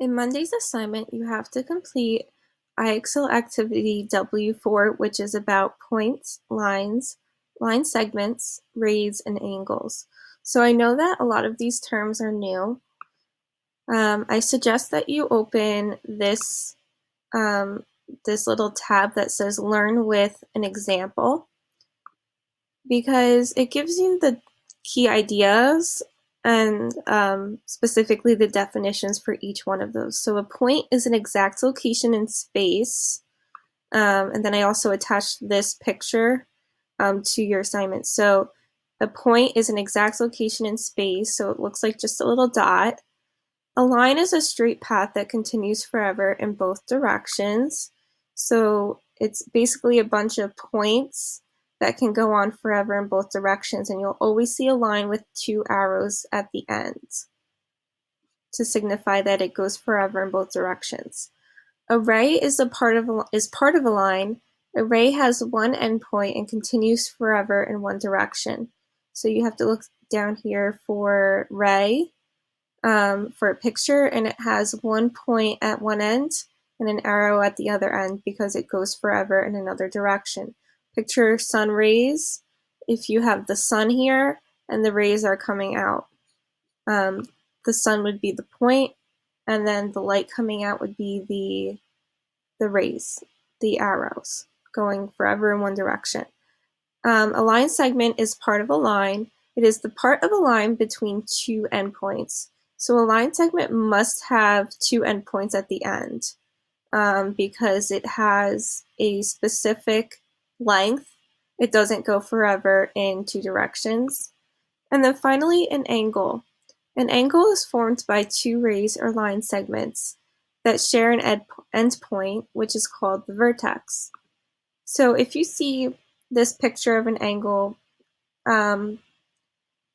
In Monday's assignment, you have to complete IXL Activity W.4, which is about points, lines, line segments, rays, and angles. So I know that a lot of these terms are new. I suggest that you open this little tab that says Learn with an Example, because it gives you the key ideas and specifically the definitions for each one of those. So a point is an exact location in space, and then I also attached this picture to your assignment. So a point is an exact location in space, so it looks like just a little dot. A line is a straight path that continues forever in both directions. So it's basically a bunch of points that can go on forever in both directions, and you'll always see a line with two arrows at the end to signify that it goes forever in both directions. A ray is part of a line. A ray has one endpoint and continues forever in one direction. So you have to look down here for ray for a picture, and it has one point at one end and an arrow at the other end because it goes forever in another direction. Picture sun rays. If you have the sun here and the rays are coming out, the sun would be the point, and then the light coming out would be the rays, the arrows, going forever in one direction. A line segment is part of a line. It is the part of a line between two endpoints. So a line segment must have two endpoints at the end because it has a specific length. It doesn't go forever in two directions. And then finally, an angle. An angle is formed by two rays or line segments that share an endpoint, which is called the vertex. So if you see this picture of an angle,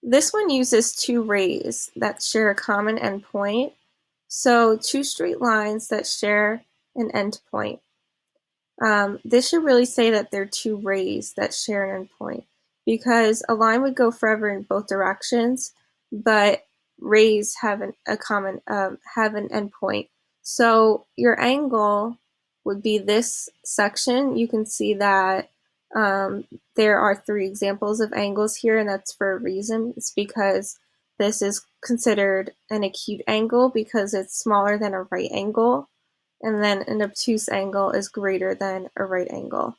this one uses two rays that share a common endpoint. So two straight lines that share an endpoint. This should really say that they're two rays that share an endpoint, because a line would go forever in both directions, but rays have an endpoint. So your angle would be this section. You can see that there are three examples of angles here, and that's for a reason. It's because this is considered an acute angle because it's smaller than a right angle, and then an obtuse angle is greater than a right angle.